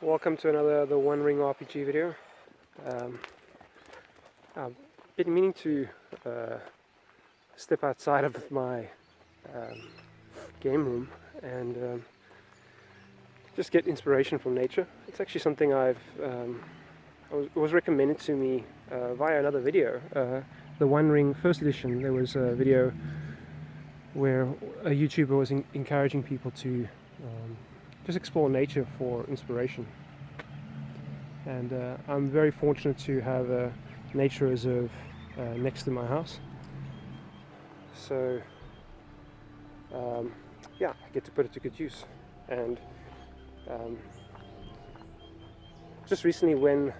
Welcome to another The One Ring RPG video. I've been meaning to step outside of my game room and just get inspiration from nature. It's actually something it was recommended to me via another video. The One Ring First Edition, there was a video where a YouTuber was encouraging people to just explore nature for inspiration. And I'm very fortunate to have a nature reserve next to my house. So yeah, I get to put it to good use. And just recently when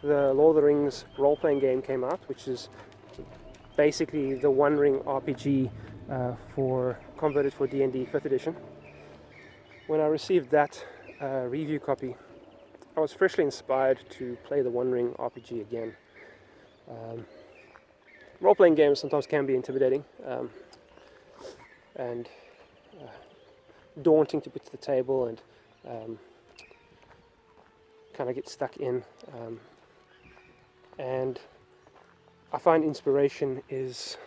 the Lord of the Rings role-playing game came out, which is basically the One Ring RPG converted for D&D 5th edition, when I received that review copy, I was freshly inspired to play the One Ring RPG again. Role-playing games sometimes can be intimidating and daunting to put to the table and kind of get stuck in. And I find inspiration is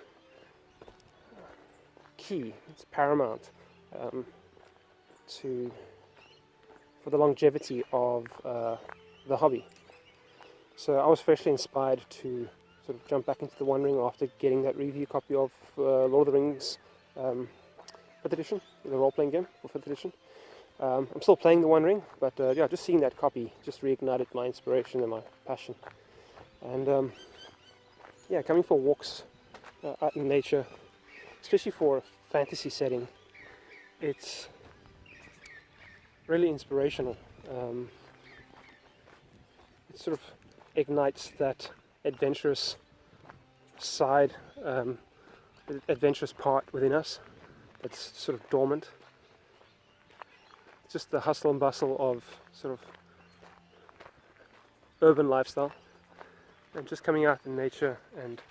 key, it's paramount for the longevity of the hobby. So I was freshly inspired to sort of jump back into the One Ring after getting that review copy of Lord of the Rings 5th edition, the role-playing game for 5th edition. I'm still playing the One Ring, but yeah, just seeing that copy just reignited my inspiration and my passion. And yeah, coming for walks out in nature, especially for a fantasy setting, it's really inspirational. It sort of ignites that adventurous side, the adventurous part within us that's sort of dormant. It's just the hustle and bustle of sort of urban lifestyle, and just coming out in nature and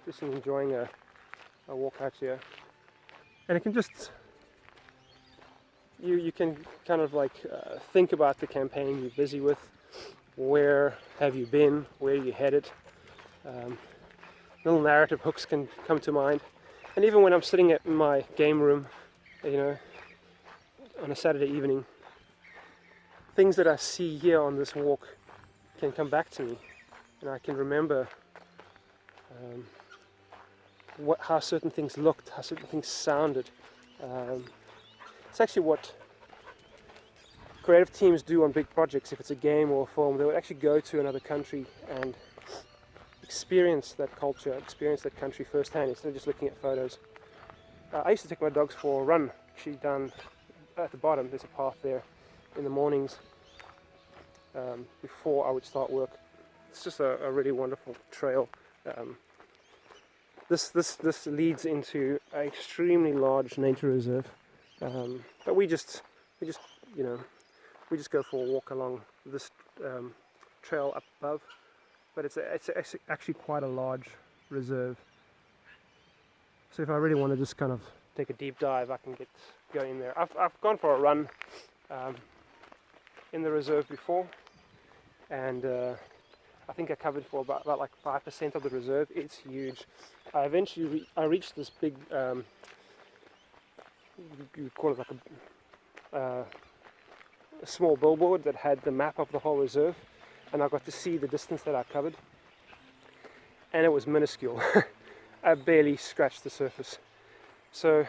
just enjoying a walk out here. And it can just you can kind of like think about the campaign you're busy with. Where have you been? Where are you headed? Little narrative hooks can come to mind. And even when I'm sitting in my game room, on a Saturday evening, things that I see here on this walk can come back to me, and I can remember how certain things looked, how certain things sounded. It's actually what creative teams do on big projects. If it's a game or a film, they would actually go to another country and experience that culture, experience that country firsthand instead of just looking at photos. I used to take my dogs for a run, actually down at the bottom. There's a path there in the mornings before I would start work. It's just a really wonderful trail. This leads into an extremely large nature reserve, but we just go for a walk along this trail up above. But it's actually quite a large reserve. So if I really want to just kind of take a deep dive, I can go in there. I've gone for a run in the reserve before, and I think I covered for about like 5% of the reserve. It's huge. I eventually reached this big, you call it like a small billboard that had the map of the whole reserve, and I got to see the distance that I covered, and it was minuscule. I barely scratched the surface. So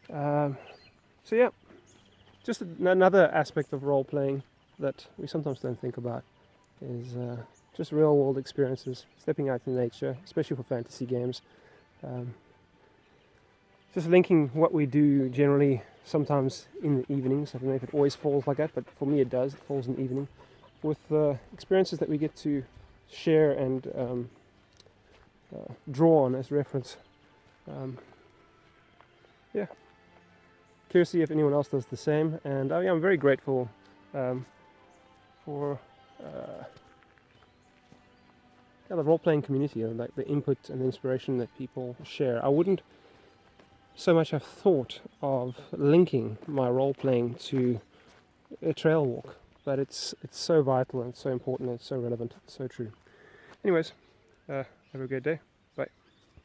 yeah, just another aspect of role playing that we sometimes don't think about is just real world experiences, stepping out in nature, especially for fantasy games. Just linking what we do generally sometimes in the evenings. I don't know if it always falls like that, but for me it does. It falls in the evening with experiences that we get to share and draw on as reference. Yeah, curious to see if anyone else does the same, and yeah, I'm very grateful for the role-playing community, like the input and the inspiration that people share. I wouldn't so much I've thought of linking my role playing to a trail walk, but it's so vital and so important and so relevant, so true. Anyways, have a good day.